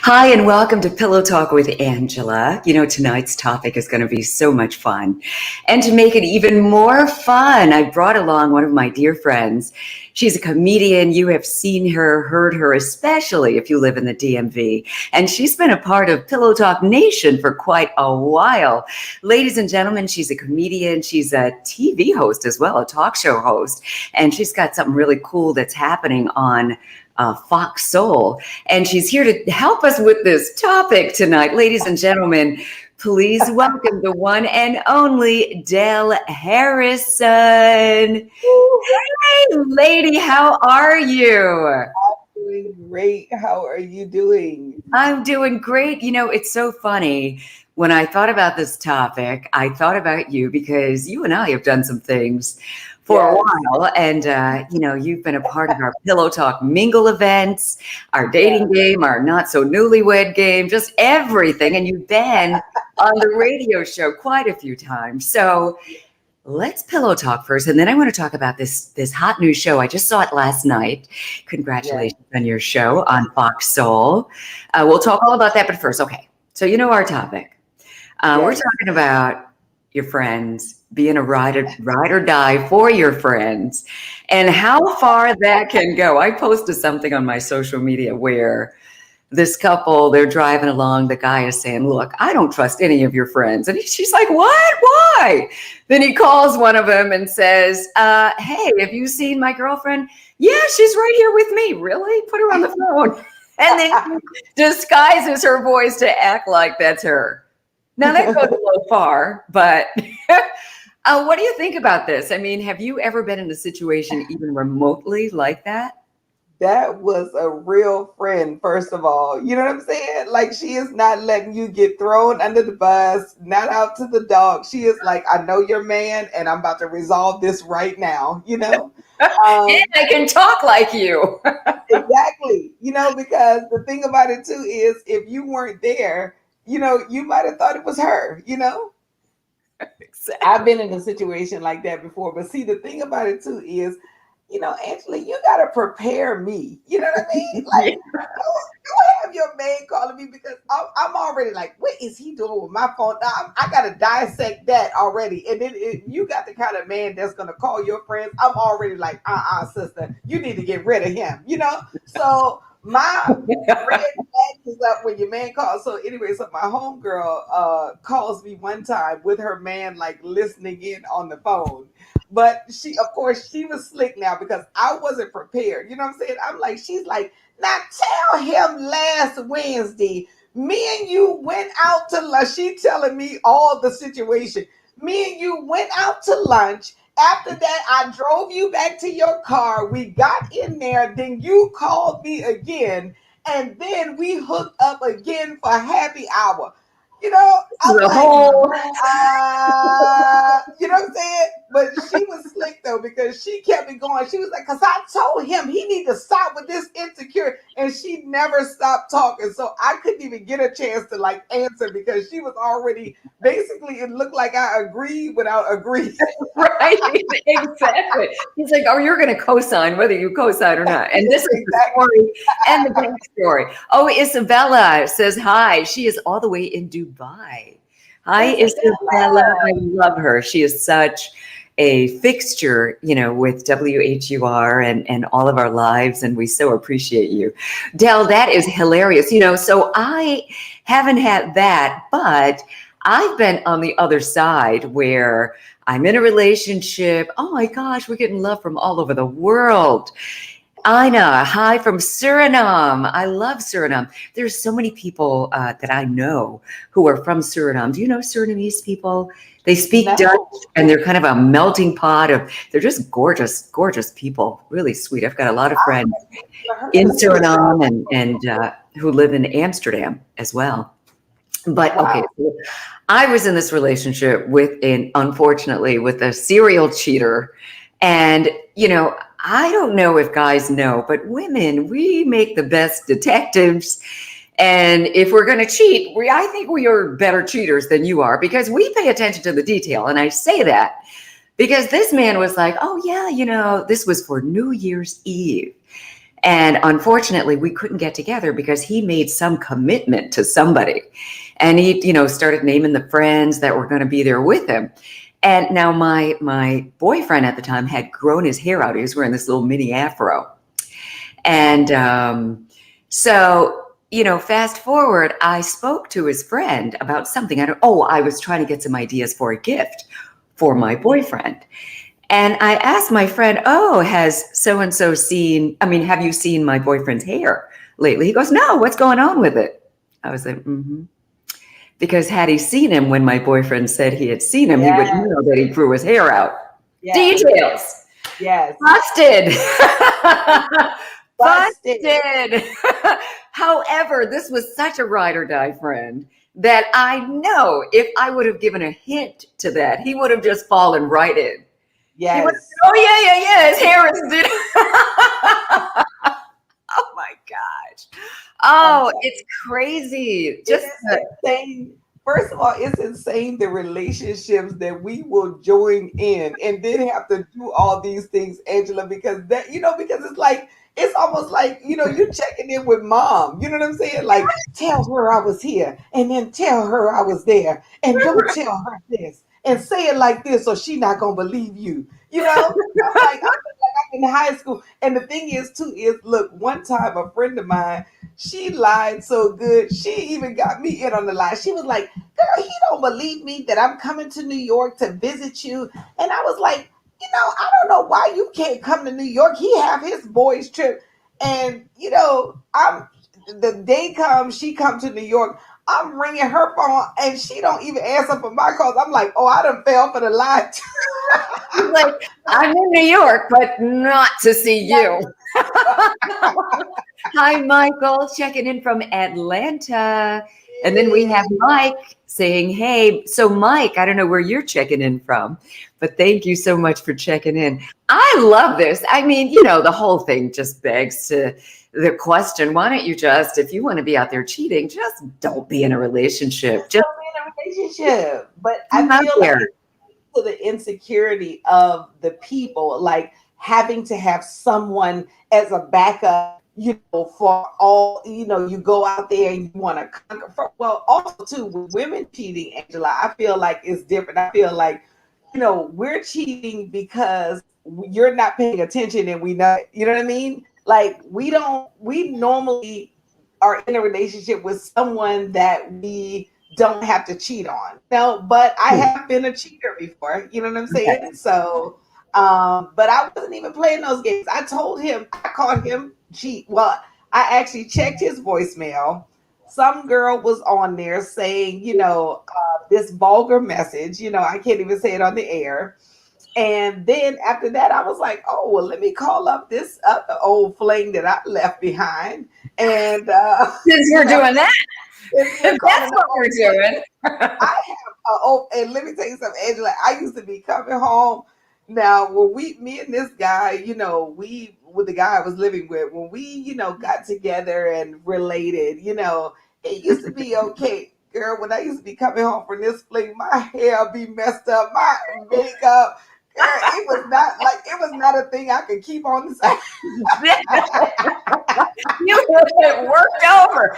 Hi, and welcome to Pillow Talk with Angela. Tonight's topic is going to be so much fun. And to make it even more fun, I brought along one of my dear friends. She's a comedian. You have seen her, heard her, especially if you live in the DMV. And she's been a part of Pillow Talk Nation for quite a while. Ladies and gentlemen, she's a comedian. She's a TV host as well, a talk show host. And she's got something really cool that's happening on Fox Soul. And she's here to help us with this topic tonight. Ladies and gentlemen, please welcome the one and only Dell Harrison. Hey, lady, how are you? I'm doing great. How are you doing? I'm doing great. It's so funny. When I thought about this topic, I thought about you because you and I have done some things for a while. And, you've been a part of our Pillow Talk Mingle events, our dating game, our not so newlywed game, just everything. And you've been on the radio show quite a few times. So let's pillow talk first. And then I want to talk about this hot new show. I just saw it last night. Congratulations on your show on Fox Soul. We'll talk all about that. But first, okay. So our topic. We're talking about your friends, being a ride or die for your friends, and how far that can go. I posted something on my social media where this couple, they're driving along, the guy is saying, look, I don't trust any of your friends. And she's like, what? Why? Then he calls one of them and says, hey, have you seen my girlfriend? Yeah, she's right here with me. Really? Put her on the phone. And then disguises her voice to act like that's her. Now that goes a little far, but what do you think about this? I mean, have you ever been in a situation even remotely like that? That was a real friend, first of all. You know what I'm saying? Like, she is not letting you get thrown under the bus, not out to the dog. She is like, I know your man, and I'm about to resolve this right now, And I can talk like you. Exactly. Because the thing about it, too, is if you weren't there, you might have thought it was her, Exactly. I've been in a situation like that before. But see, the thing about it too is, Angela, you got to prepare me. You know what I mean? Like, don't have your man calling me because I'm already like, what is he doing with my phone? I got to dissect that already. And then if you got the kind of man that's going to call your friends, I'm already like, sister, you need to get rid of him, So my red flag is up when your man calls. So anyway, so my homegirl calls me one time with her man like listening in on the phone. But she, of course, she was slick now because I wasn't prepared. You know what I'm saying? I'm like, she's like, now tell him last Wednesday, me and you went out to lunch. She telling me all the situation. Me and you went out to lunch. After that, I drove you back to your car. We got in there. Then you called me again. And then we hooked up again for happy hour. I'm The like, whole you know what I'm saying? But she was slick though, because she kept me going. She was like, because I told him he need to stop with this insecure. And she never stopped talking. So I couldn't even get a chance to like answer because she was already basically, it looked like I agreed without agreeing. right, exactly. He's like, oh, you're going to co-sign whether you co-sign or not. And this is the story and the backstory. Oh, Isabella says hi. She is all the way in Dubai. Hi, Isabella. I love her. She is such a fixture, with WHUR and all of our lives, and we so appreciate you. Dell, that is hilarious. So I haven't had that, but I've been on the other side where I'm in a relationship. Oh my gosh, we're getting love from all over the world. Ina, hi from Suriname. I love Suriname. There's so many people that I know who are from Suriname. Do you know Surinamese people? They speak Dutch, and they're kind of a melting pot they're just gorgeous, gorgeous people. Really sweet. I've got a lot of friends in Suriname and who live in Amsterdam as well. But okay, so I was in this relationship unfortunately, with a serial cheater. And, I don't know if guys know, but women, we make the best detectives. And if we're going to cheat, I think we are better cheaters than you are because we pay attention to the detail. And I say that because this man was like, oh yeah, this was for New Year's Eve. And unfortunately, we couldn't get together because he made some commitment to somebody. And he, started naming the friends that were going to be there with him. And now my boyfriend at the time had grown his hair out. He was wearing this little mini afro. And so, fast forward, I spoke to his friend about something. I was trying to get some ideas for a gift for my boyfriend. And I asked my friend, has so-and-so have you seen my boyfriend's hair lately? He goes, no, what's going on with it? I was like, Because had he seen him when my boyfriend said he had seen him, he would know that he grew his hair out. Yes. Details. Yes. Busted. Busted. However, this was such a ride or die friend that I know if I would have given a hint to that, he would have just fallen right in. Yes. Yeah. His hair is did. Oh my gosh. Oh, it's crazy. Just insane. First of all, it's insane the relationships that we will join in and then have to do all these things, Angela, because it's almost like, you're checking in with mom. You know what I'm saying? Like, tell her I was here and then tell her I was there and don't tell her this and say it like this or she not going to believe you. I'm in high school. And the thing is, look, one time a friend of mine, she lied so good. She even got me in on the lie. She was like, girl, he don't believe me that I'm coming to New York to visit you. And I was like, I don't know why you can't come to New York. He have his boys trip. And, the day comes, she come to New York. I'm ringing her phone and she don't even answer for my calls. I'm like, I done fell for the lie. Like, I'm in New York, but not to see you. Hi, Michael, checking in from Atlanta. And then we have Mike saying, hey, so Mike, I don't know where you're checking in from, but thank you so much for checking in. I love this. I mean, the whole thing just begs to the question, why don't you just, if you want to be out there cheating, just don't be in a relationship. Just don't be in a relationship. But I feel like to the insecurity of the people, like having to have someone as a backup, for all, you go out there and you want to conquer. Well, also too, with women cheating, Angela, I feel like it's different. I feel like, we're cheating because you're not paying attention and we know, you know what I mean? Like we normally are in a relationship with someone that we don't have to cheat on. But I have been a cheater before, you know what I'm saying? Okay. So, but I wasn't even playing those games. I told him, I called him cheat. Well, I actually checked his voicemail. Some girl was on there saying, this vulgar message, I can't even say it on the air. And then after that, I was like, well, let me call up this other old fling that I left behind. And since we're doing that, that's what we're doing. I have, and let me tell you something, Angela, I used to be coming home. Now, when me and this guy, with the guy I was living with, when we, got together and related, it used to be okay. Girl, when I used to be coming home from this fling, my hair be messed up, my makeup. Girl, it was not a thing I could keep on the side. You had worked over.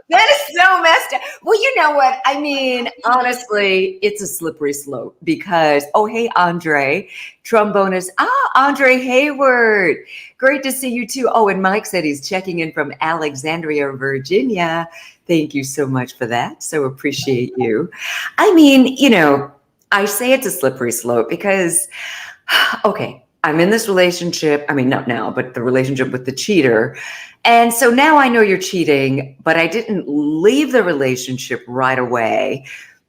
That is so messed up. Well, you know what? I mean, honestly, it's a slippery slope because, hey, Andre, trombonist. Andre Hayward. Great to see you too. And Mike said he's checking in from Alexandria, Virginia. Thank you so much for that. So appreciate you. I mean, I say it's a slippery slope because, I'm in this relationship. I mean, not now, but the relationship with the cheater. And so now I know you're cheating, but I didn't leave the relationship right away.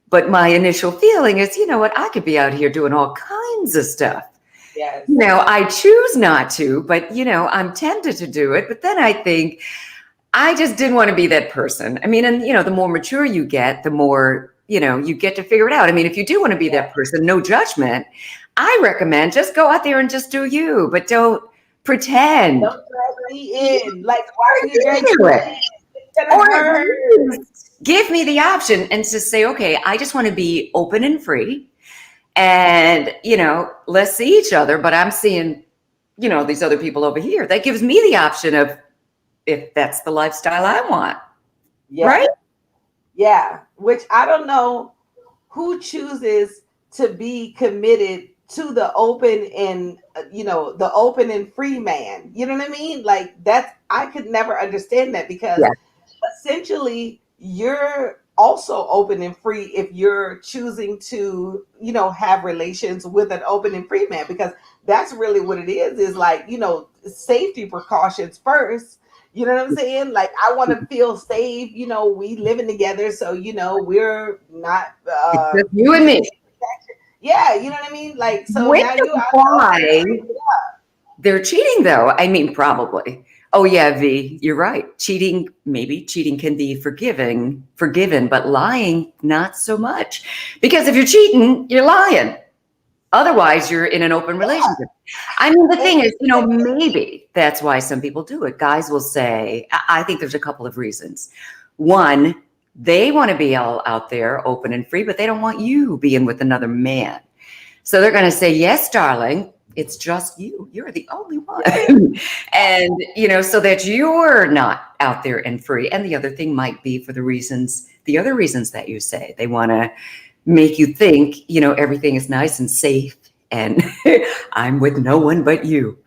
But my initial feeling is, I could be out here doing all kinds of stuff. Yes. I choose not to, but, I'm tempted to do it. But then I think I just didn't want to be that person. I mean, and, the more mature you get, the more, you get to figure it out. I mean, if you do want to be that person, no judgment, I recommend just go out there and just do you, but don't pretend. Don't drag me in. Like, why are you dragging me in? gonna Or at hurt. least give me the option and just say, okay, I just want to be open and free. And, let's see each other, but I'm seeing, these other people over here. That gives me the option of if that's the lifestyle I want. Yeah. Right? Yeah. Which I don't know who chooses to be committed to the open and the open and free man. You know what I mean? Like I could never understand that because Yeah. essentially you're also open and free if you're choosing to have relations with an open and free man, because that's really what it is like safety precautions first. You know what I'm saying? Like I want to feel safe, we living together, so we're not It's just you and me. yeah, you know what I mean? Like so Which now is you out why they're cheating, though. I mean, probably. Oh yeah, V, you're right. Maybe cheating can be forgiven, but lying, not so much. Because if you're cheating, you're lying. Otherwise, you're in an open relationship. I mean, the thing is, maybe that's why some people do it. Guys will say, I think there's a couple of reasons. One, they want to be all out there, open and free, but they don't want you being with another man. So they're going to say, yes, darling, it's just you. You're the only one. And, so that you're not out there and free. And the other thing might be for the other reasons that you say. They want to make you think, everything is nice and safe and I'm with no one but you.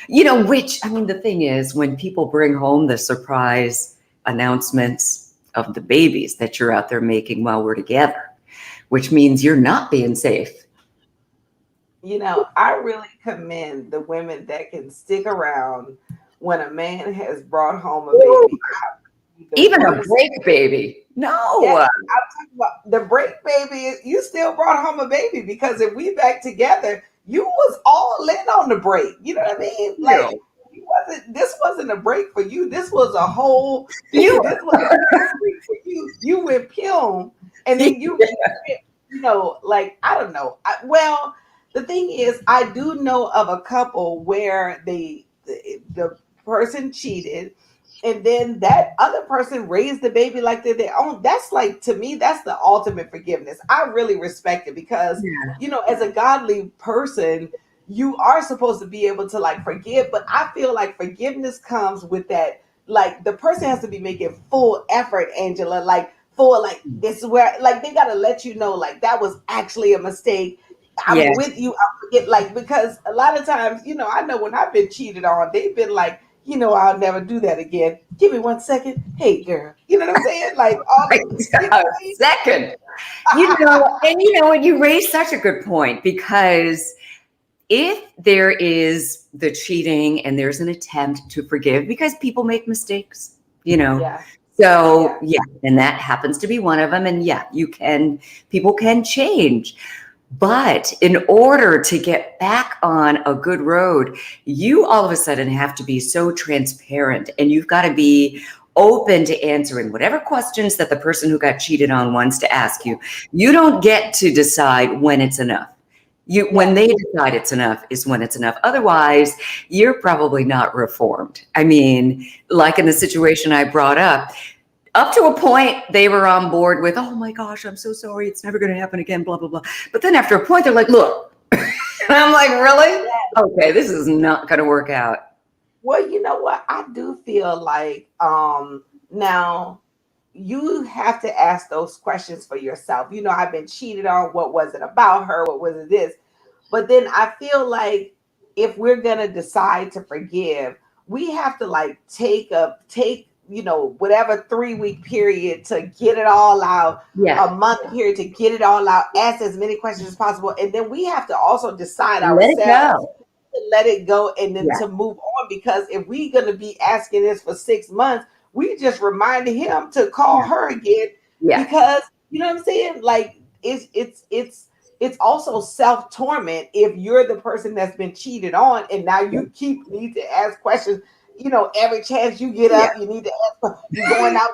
Which, I mean, the thing is, when people bring home the surprise announcements of the babies that you're out there making while we're together, which means you're not being safe. I really commend the women that can stick around when a man has brought home a baby. Even a break baby. No. Yeah, I'm talking about the break baby. You still brought home a baby, because if we back together, you was all in on the break. You know what I mean? Like this wasn't a break for you. This was a whole. This was a break for you. You went pium, and then you like I don't know. Well, the thing is, I do know of a couple where the person cheated, and then that other person raised the baby like they're their own. That's like, to me, that's the ultimate forgiveness. I really respect it because as a godly person, you are supposed to be able to like forgive, but I feel like forgiveness comes with that, like the person has to be making full effort, Angela, like full, like this is where, like they gotta let you know like that was actually a mistake. I'm with you. I forget, like, because a lot of times, I know when I've been cheated on, they've been like, I'll never do that again. Give me 1 second. Hey, girl. You know what I'm saying? Like, a second. And you raise such a good point, because if there is the cheating and there's an attempt to forgive, because people make mistakes, So and that happens to be one of them. And people can change. But in order to get back on a good road, you all of a sudden have to be so transparent, and you've got to be open to answering whatever questions that the person who got cheated on wants to ask you. You don't get to decide when it's enough. When they decide it's enough is when it's enough. Otherwise, you're probably not reformed. I mean, like in the situation I brought up to a point, they were on board with, oh my gosh, I'm so sorry, it's never going to happen again, blah, blah, blah. But then after a point, they're like, look. And I'm like, really? Okay, this is not going to work out. Well, you know what? I do feel like now you have to ask those questions for yourself. I've been cheated on. What was it about her? What was it this? But then I feel like if we're going to decide to forgive, we have to like take whatever 3-week period to get it all out, a month period to get it all out, ask as many questions as possible. And then we have to also decide ourselves to let it go and then to move on. Because if we're going to be asking this for 6 months, we just reminded him to call her again. Because you know what I'm saying? Like it's also self-torment if you're the person that's been cheated on and now you need to ask questions. Every chance you get up, you need to ask. You're going out,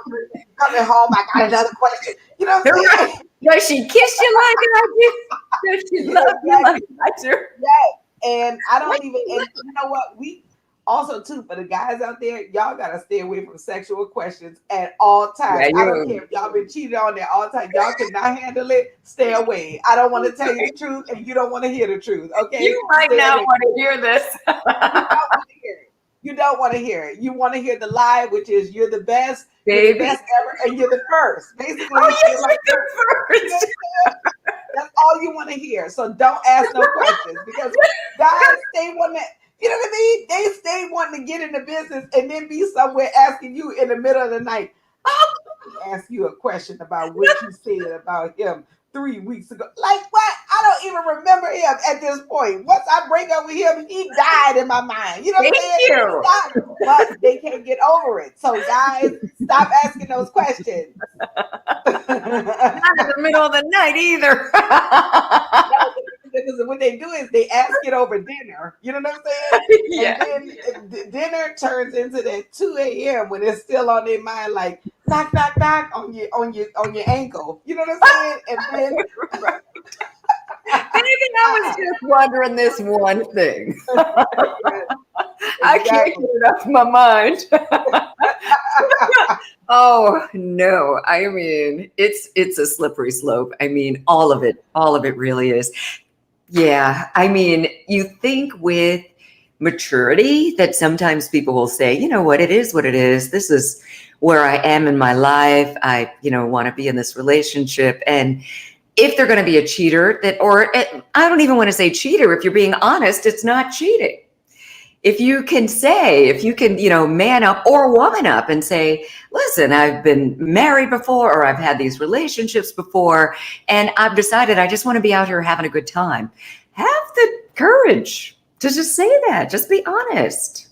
coming home. I got another question. You know what I'm saying? Does she kiss you like I do? Does she love you like I do? Yeah. And I don't even. And you know what? Also, too, for the guys out there, y'all gotta stay away from sexual questions at all times. Yeah, I don't care if y'all been cheated on there all the time. Y'all cannot handle it. Stay away. I don't want to tell you the truth, and you don't want to hear the truth. Okay? You might Stay not away. want to hear this. You don't want to hear it. You don't want to hear it. You want to hear the lie, which is you're the best, you're the Baby. best ever, and you're the first. Basically, Oh, yes, you're like you're the first. that's all you want to hear. So don't ask no questions because guys, they want to, you know what I mean? They stay wanting to get in the business and then be somewhere asking you in the middle of the night, oh, let me ask you a question about what you said about him 3 weeks ago. Like what? I don't even remember him at this point. Once I break up with him, he died in my mind. You know what I'm saying? Thank you. But they can't get over it. So guys, stop asking those questions. Not in the middle of the night either. Because what they do is they ask it over dinner. You know what I'm saying? Yeah. And then dinner turns into that 2 a.m. when it's still on their mind, like knock, knock, knock on your ankle. You know what I'm saying? And then Baby, I was just wondering this one thing. I can't get it off my mind. Oh no. I mean, it's a slippery slope. I mean, all of it really is. Yeah. I mean, you think with maturity that sometimes people will say, you know what, it is what it is. This is where I am in my life. I, want to be in this relationship. And if they're going to be a cheater, I don't even want to say cheater. If you're being honest, it's not cheating. If you can, man up or woman up and say, listen, I've been married before, or I've had these relationships before, and I've decided I just want to be out here having a good time. Have the courage to just say that. Just be honest.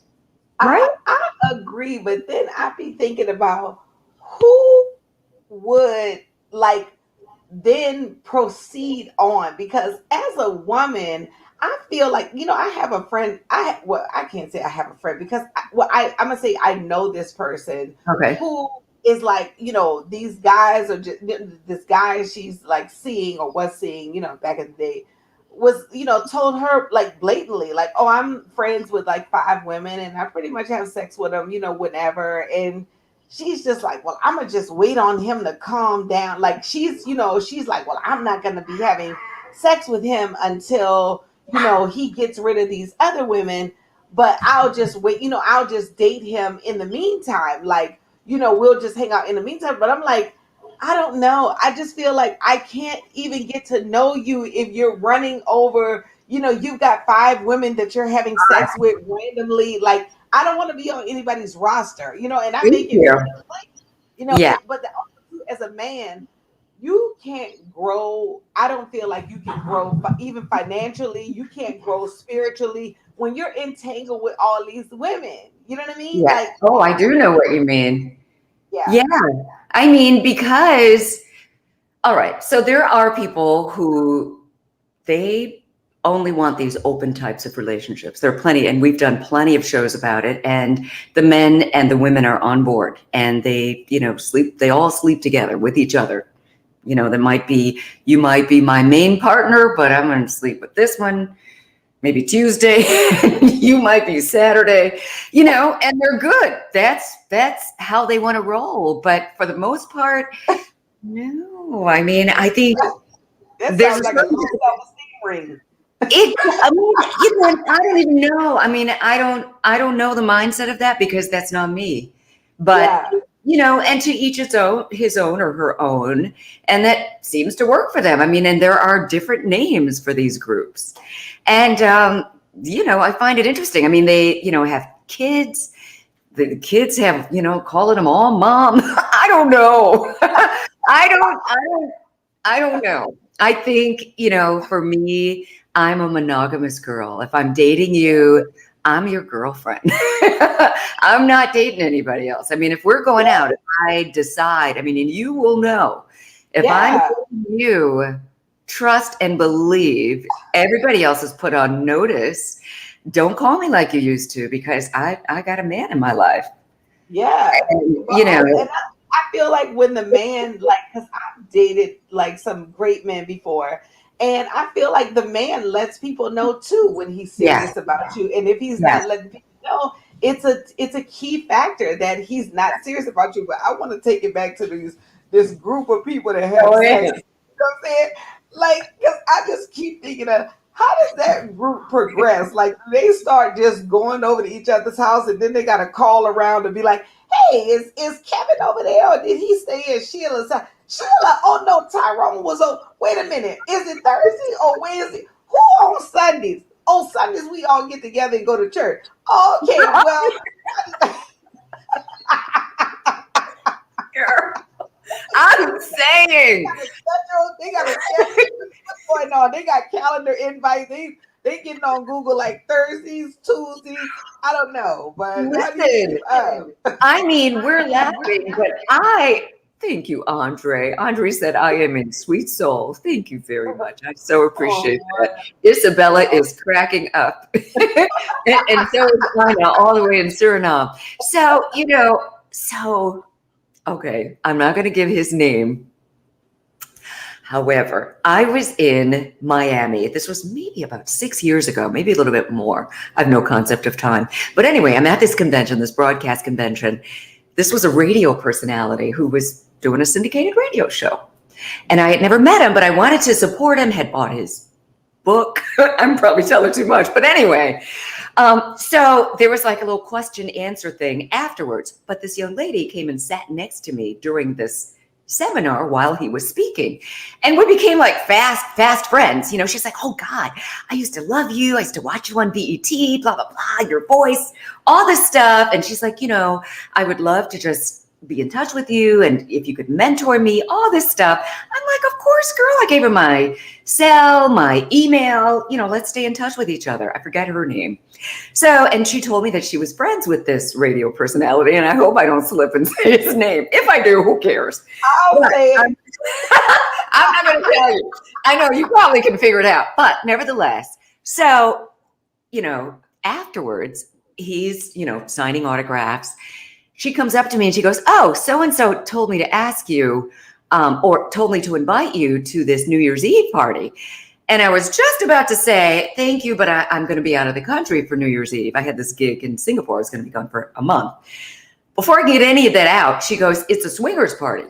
Right? I agree, but then I be thinking about who would then proceed on, because as a woman, I feel like, I have a friend. I can't say I have a friend because I'm gonna say I know this person. Okay. Who is like, these guys are just this guy she's like seeing or was seeing, back in the day, was, told her like blatantly, like, oh, I'm friends with like 5 women and I pretty much have sex with them, whenever. And she's just like, well, I'm gonna just wait on him to calm down. Like she's like, well, I'm not gonna be having sex with him until, he gets rid of these other women, but I'll just wait, I'll just date him in the meantime. Like, we'll just hang out in the meantime. But I'm like, I don't know. I just feel like I can't even get to know you if you're running over, you've got 5 women that you're having sex with randomly. Like, I don't want to be on anybody's roster, and I make it really plain, Yeah. but as a man, you can't grow. I don't feel like you can grow even financially. You can't grow spiritually when you're entangled with all these women. You know what I mean? Yeah. Like, Oh, I do know what you mean. yeah. Yeah. I mean, because, all right, so there are people who they only want these open types of relationships. There are plenty, and we've done plenty of shows about it. And the men and the women are on board, and they, they all sleep together with each other. You might be my main partner, but I'm going to sleep with this one. Maybe Tuesday, you might be Saturday, and they're good. That's how they want to roll. But for the most part, no. I mean, I think that there's sounds like a low self-esteem ring. I don't even know. I mean, I don't know the mindset of that because that's not me. But and to each his own or her own, and that seems to work for them. I mean, and there are different names for these groups. And, I find it interesting. I mean, they, have kids. The kids have, calling them all mom. I don't know. I don't know. I think, for me, I'm a monogamous girl. If I'm dating you, I'm your girlfriend. I'm not dating anybody else. I mean, if we're going out, if I decide, and you will know, if I'm dating you, trust and believe everybody else is put on notice. Don't call me like you used to because I got a man in my life. Yeah. And, and I feel like when the man, because I've dated some great men before, and I feel like the man lets people know too when he's serious about you. And if he's not letting people know, it's a key factor that he's not serious about you. But I want to take it back to this group of people that have Oh, yeah. sex. You know what I'm saying? Like, because I just keep thinking of how does that group progress? Like, they start just going over to each other's house, and then they got to call around and be like, "Hey, is Kevin over there, or did he stay at Sheila's house? Sheila, oh no, Tyrone was on. Wait a minute, is it Thursday or Wednesday? Who on Sundays? On Sundays we all get together and go to church. Okay, well." I'm saying. They got a schedule. What's going on? They got calendar invites. They getting on Google like Thursdays, Tuesdays. I don't know, but Listen, I mean, we're laughing, but thank you, Andre. Andre said, I am in sweet soul. Thank you very much. I so appreciate that. Isabella is cracking up. and so is Anna, all the way in Suriname. So, okay, I'm not going to give his name. However, I was in Miami. This was maybe about 6 years ago, maybe a little bit more. I have no concept of time. But anyway, I'm at this convention, this broadcast convention. This was a radio personality who was doing a syndicated radio show. And I had never met him, but I wanted to support him, had bought his book. I'm probably telling too much. But anyway, so there was like a little question answer thing afterwards. But this young lady came and sat next to me during this seminar while he was speaking. And we became like fast friends. You know, she's like, oh God, I used to love you. I used to watch you on BET, blah, blah, blah, your voice, all this stuff. And she's like, I would love to just be in touch with you. And if you could mentor me, all this stuff. I'm like, of course, girl. I gave her my cell, my email, let's stay in touch with each other. I forget her name. So, and she told me that she was friends with this radio personality, and I hope I don't slip and say his name. If I do, who cares? I'll say it. I'm not going to tell you. I know you probably can figure it out, but nevertheless. So, afterwards, he's, signing autographs. She comes up to me and she goes, oh, so-and-so told me to ask you, or told me to invite you to this New Year's Eve party. And I was just about to say, thank you, but I'm going to be out of the country for New Year's Eve. I had this gig in Singapore. I was going to be gone for a month. Before I get any of that out, she goes, it's a swingers party.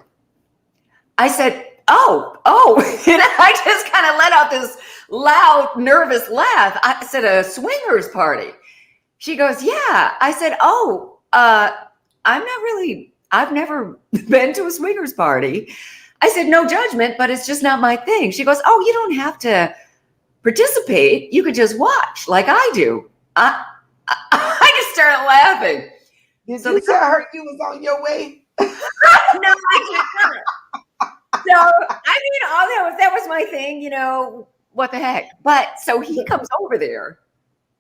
I said, oh. And I just kind of let out this loud, nervous laugh. I said, a swingers party. She goes, yeah. I said, I've never been to a swingers party. I said, no judgment, but it's just not my thing. She goes, oh, you don't have to participate. You could just watch like I do. I just started laughing. Did you tell her you was on your way? No, I did not. So, that was my thing, what the heck. But so he comes over there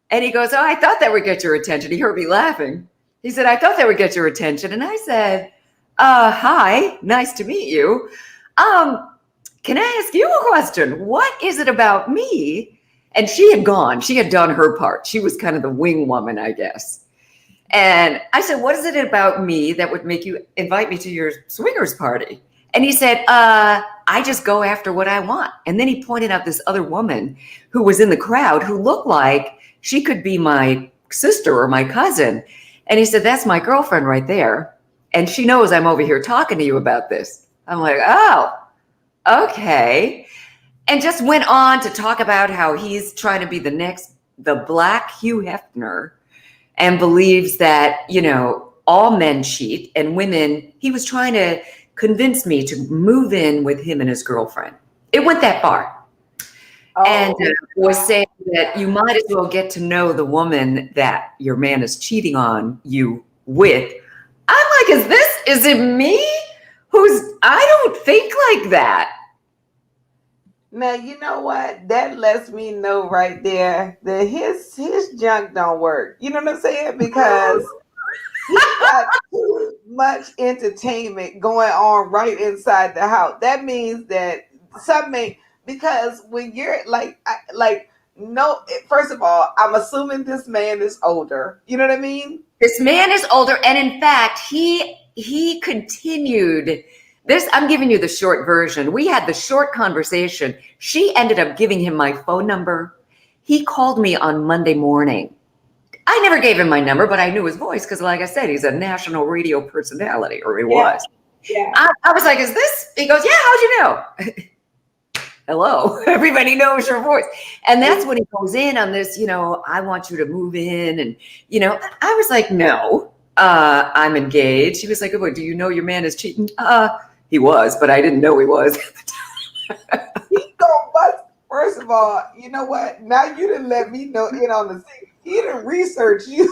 and he goes, oh, I thought that would get your attention. He heard me laughing. He said, I thought that would get your attention. And I said, hi, nice to meet you. Can I ask you a question? What is it about me? And she had gone. She had done her part. She was kind of the wing woman, I guess. And I said, what is it about me that would make you invite me to your swingers party? And he said, I just go after what I want. And then he pointed out this other woman who was in the crowd who looked like she could be my sister or my cousin. And he said, that's my girlfriend right there. And she knows I'm over here talking to you about this. I'm like, oh, okay. And just went on to talk about how he's trying to be the Black Hugh Hefner, and believes that, all men cheat and women. He was trying to convince me to move in with him and his girlfriend. It went that far. Oh, and was saying that you might as well get to know the woman that your man is cheating on you with. I'm like, is it me? I don't think like that. Now, you know what? That lets me know right there that his junk don't work. You know what I'm saying? Because he's got too much entertainment going on right inside the house. That means that because when you're no, first of all, I'm assuming this man is older. You know what I mean? This man is older. And in fact, he continued this. I'm giving you the short version. We had the short conversation. She ended up giving him my phone number. He called me on Monday morning I never gave him my number, but I knew his voice because, like I said, he's a national radio personality, or he was. Yeah. I was like, is this? He goes, yeah, how'd you know? Hello, everybody knows your voice. And that's when he goes in on this, I want you to move in. And, I was like, no, I'm engaged. He was like, oh, do you know your man is cheating? He was, but I didn't know he was. He go bust. First of all, you know what? Now you didn't let me know in on the scene. He didn't research you.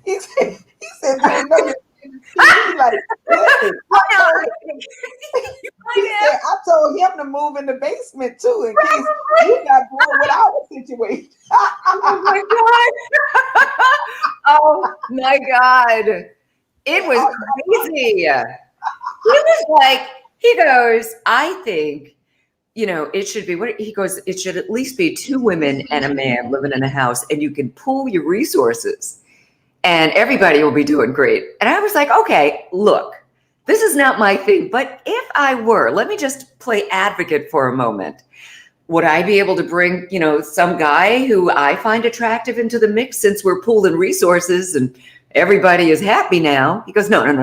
he said, do you know your He's like, listen, I told him to move in the basement too in case we got bored with our situation. Oh my God. Oh my God. It was crazy. He was like, he goes, I think, it should be he goes, it should at least be 2 women and a man living in a house, and you can pool your resources and everybody will be doing great. And I was like, okay, look, this is not my thing, but if I were, let me just play advocate for a moment. Would I be able to bring, some guy who I find attractive into the mix since we're pooling resources and everybody is happy now? He goes, no. It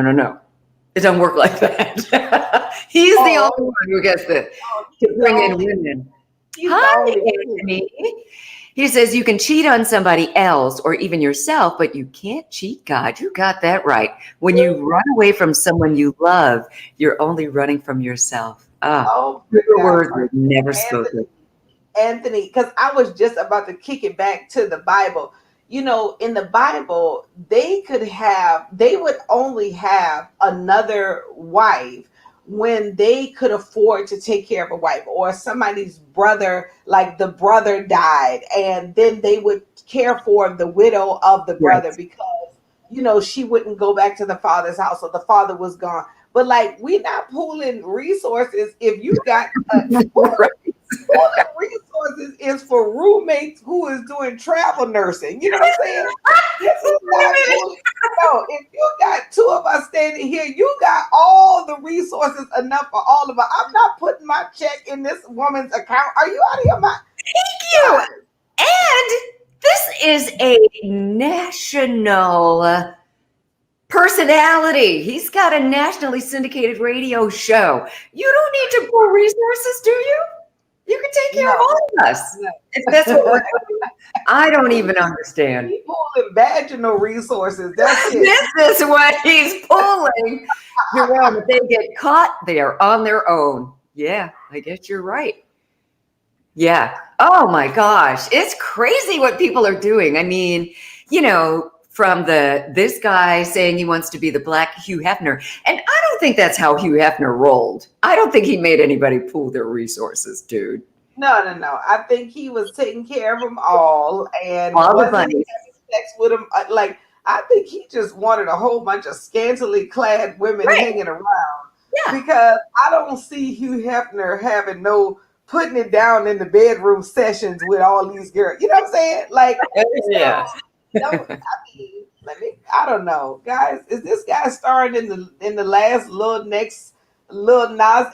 doesn't work like that. He's the only one who gets to bring in women. Hi, Anthony. He says you can cheat on somebody else or even yourself, but you can't cheat God. You got that right. When you run away from someone you love, you're only running from yourself. Words were never spoken. Anthony, because I was just about to kick it back to the Bible. In the Bible, they would only have another wife when they could afford to take care of a wife, or somebody's brother, like the brother died, and then they would care for the widow of the brother because, she wouldn't go back to the father's house or the father was gone. But like, we're not pooling resources if you got pooling resources is for roommates who is doing travel nursing. You know what I'm saying? This is not pooling. No, if you got 2 of us standing here, you got all the resources enough for all of us. I'm not putting my check in this woman's account. Are you out of your mind? Thank you. And this is a national personality. He's got a nationally syndicated radio show. You don't need to pool resources, do you? You can take care of all of us. If that's what we're doing. I don't even understand. He's pulling vaginal resources. That's it. This is what he's pulling. Jerome, if they get caught, they are on their own. Yeah, I guess you're right. Yeah. Oh my gosh. It's crazy what people are doing. I mean, from this guy saying he wants to be the Black Hugh Hefner. And I don't think that's how Hugh Hefner rolled. I don't think he made anybody pool their resources, dude. No. I think he was taking care of them all and all the having sex with them. Like, I think he just wanted a whole bunch of scantily clad women hanging around. Yeah. Because I don't see Hugh Hefner having putting it down in the bedroom sessions with all these girls. You know what I'm saying? Like, yeah. I don't know, guys. Is this guy starring in the last Lil Nas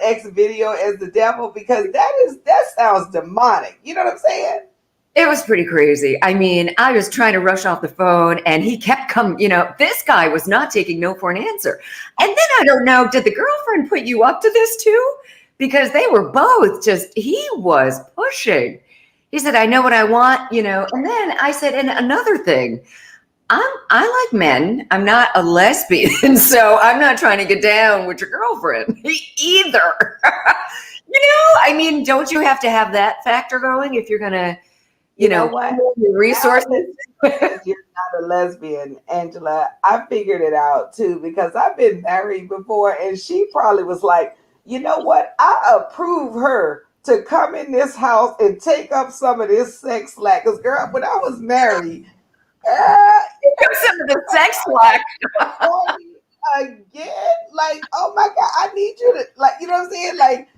X video as the devil? Because that sounds demonic. You know what I'm saying? It was pretty crazy. I mean, I was trying to rush off the phone and he kept coming, this guy was not taking no for an answer. And then I don't know, did the girlfriend put you up to this too? Because they were both he was pushing. He said, I know what I want, and then I said, and another thing, I like men. I'm not a lesbian, so I'm not trying to get down with your girlfriend either. I mean, don't you have to have that factor going if you're going to, what? Your resources? You're not a lesbian, Angela. I figured it out too, because I've been married before and she probably was like, you know what? I approve her to come in this house and take up some of this sex slack. Because, girl, when I was married, some of the sex slack again, like, oh my God, I need you to, like, you know what I'm saying? Like,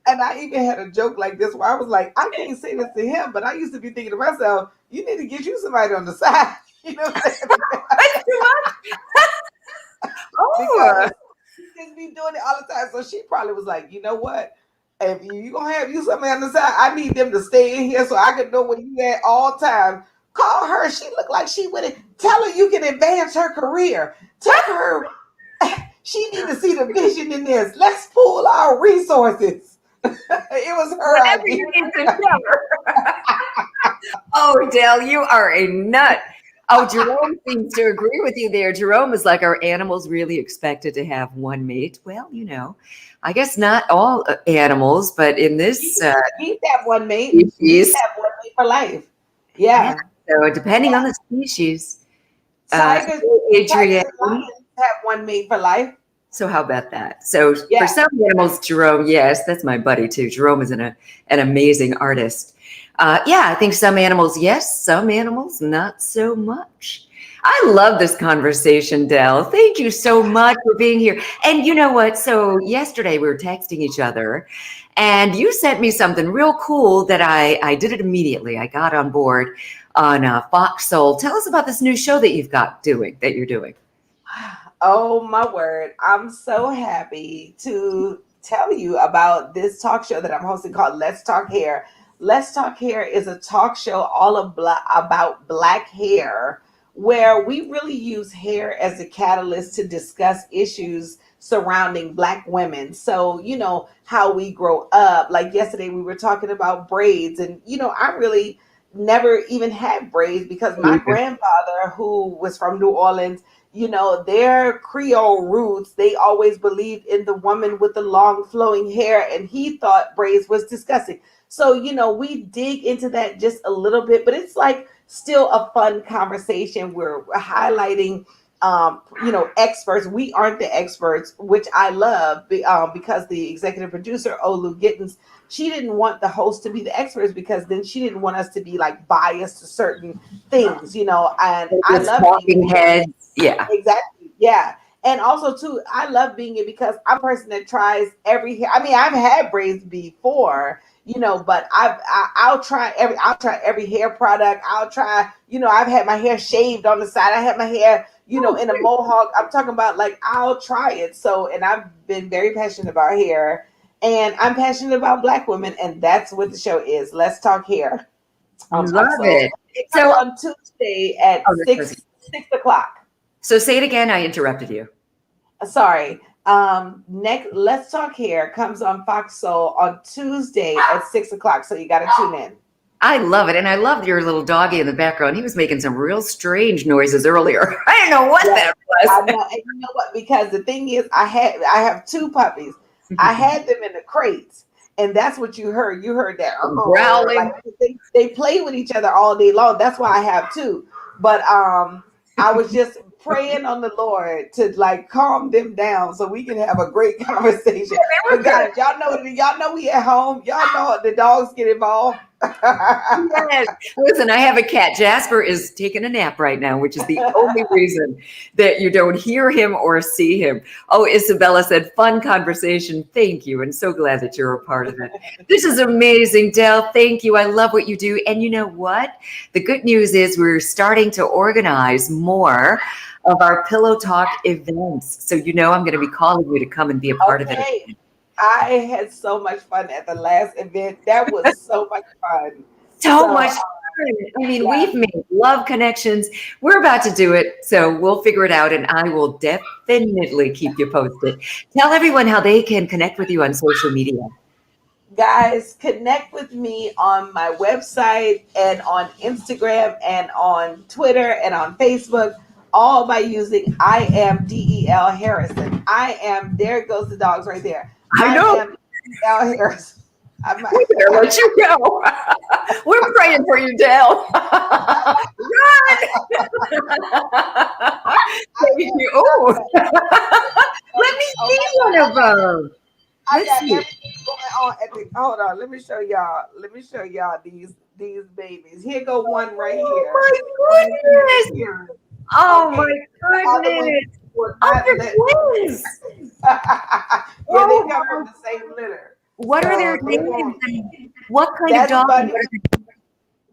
and I even had a joke like this where I was like, I can't say this to him, but I used to be thinking to myself, you need to get you somebody on the side. You know what I'm saying? That's too much. Because she just be doing it all the time. So she probably was like, you know what? If you gonna have you somebody on the side, I need them to stay in here so I can know where you at all times. Call her. She looked like she would. Tell her you can advance her career. Tell her she need to see the vision in this. Let's pool our resources. It was her Whatever idea. you need to tell her. Oh, Dale, you are a nut. Oh, Jerome seems to agree with you there. Jerome is like, are animals really expected to have one mate? Well, I guess not all animals, but in this Geese have one mate. Geese species, have one mate for life. Yeah. so depending on the species, Tigers Adrienne. and lions have one mate for life. So how about that? So Yeah. for some animals, Jerome, yes, that's my buddy too. Jerome is an amazing artist. I think some animals, yes, some animals, not so much. I love this conversation, Del. Thank you so much for being here. And you know what? So yesterday we were texting each other and you sent me something real cool that I did it immediately. I got on board on Fox Soul. Tell us about this new show that you're doing. Oh my word. I'm so happy to tell you about this talk show that I'm hosting called Let's Talk Hair. Let's Talk Hair is a talk show about Black hair, where we really use hair as a catalyst to discuss issues surrounding Black women. So, how we grow up. Like yesterday, we were talking about braids, and, I really never even had braids because my grandfather, who was from New Orleans, their Creole roots, they always believed in the woman with the long flowing hair, and he thought braids was disgusting. So, we dig into that just a little bit, but it's like still a fun conversation. We're highlighting, experts. We aren't the experts, which I love because the executive producer, Olu Gittins, she didn't want the host to be the experts because then she didn't want us to be like biased to certain things, and I love talking heads. Yeah, exactly. Yeah. And also too, I love being it because I'm a person that tries every hair. I mean, I've had braids before, but I'll try every hair product. I'll try, I've had my hair shaved on the side. I had my hair, in a mohawk. I'm talking about like, I'll try it. So, and I've been very passionate about hair, and I'm passionate about Black women. And that's what the show is. Let's Talk Hair. Love it. So on Tuesday at 6 o'clock. So say it again. I interrupted you. Sorry. Next, Let's Talk Hair comes on Fox Soul on Tuesday at 6 o'clock. So you got to tune in. I love it. And I love your little doggy in the background. He was making some real strange noises earlier. I didn't know what that was. I know. And you know what? Because the thing is, I have two puppies. I had them in the crates. And that's what you heard. You heard that growling. Like they play with each other all day long. That's why I have two. But I was just praying on the Lord to like calm them down so we can have a great conversation. But guys, y'all know we at home. Y'all know the dogs get involved. Yes. Listen, I have a cat. Jasper is taking a nap right now, which is the only reason that you don't hear him or see him. Oh, Isabella said, fun conversation. Thank you. And so glad that you're a part of it. This is amazing, Del. Thank you. I love what you do. And you know what? The good news is we're starting to organize more of our Pillow Talk events. So, I'm going to be calling you to come and be a part of it. I had so much fun at the last event. That was so much fun. So much fun. I mean, we've made love connections. We're about to do it. So we'll figure it out. And I will definitely keep you posted. Tell everyone how they can connect with you on social media. Guys, connect with me on my website and on Instagram and on Twitter and on Facebook, all by using I am DEL Harrison. There goes the dogs right there. I know. DEL Harrison. We're gonna let you go. We're praying for you, Dale. Run! Thank you. Oh, let me see one of them. I got everything going on at the. Hold on, let me show y'all. These babies. Here go one right here. Oh my goodness! Oh my goodness! Oh, they're twins. Yeah, they come from the same litter. What are their names? What kind of dog?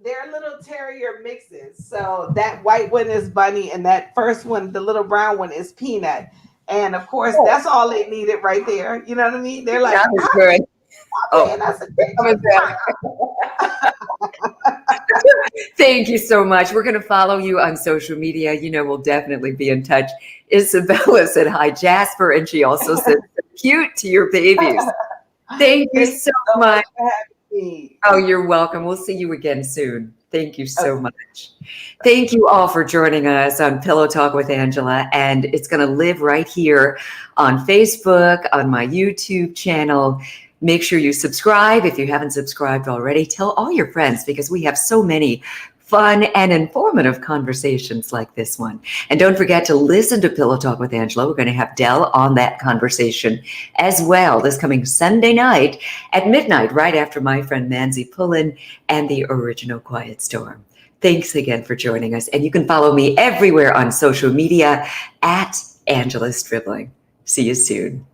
They're little terrier mixes. So that white one is Bunny, and that first one, the little brown one, is Peanut. And of course, that's all they needed right there. You know what I mean? They're like, that was good. That's a Thank you so much. We're going to follow you on social media. You know, we'll definitely be in touch. Isabella said hi, Jasper, and she also said cute to your babies. Thank you so much. For having me. Oh, you're welcome. We'll see you again soon. Thank you so much. Thank you all for joining us on Pillow Talk with Angela. And it's going to live right here on Facebook, on my YouTube channel. Make sure you subscribe if you haven't subscribed already. Tell all your friends because we have so many fun and informative conversations like this one. And don't forget to listen to Pillow Talk with Angela. We're going to have Dell on that conversation as well this coming Sunday night at midnight, right after my friend Manzi Pullen and the Original Quiet Storm. Thanks again for joining us. And you can follow me everywhere on social media at Angela Stribling. See you soon.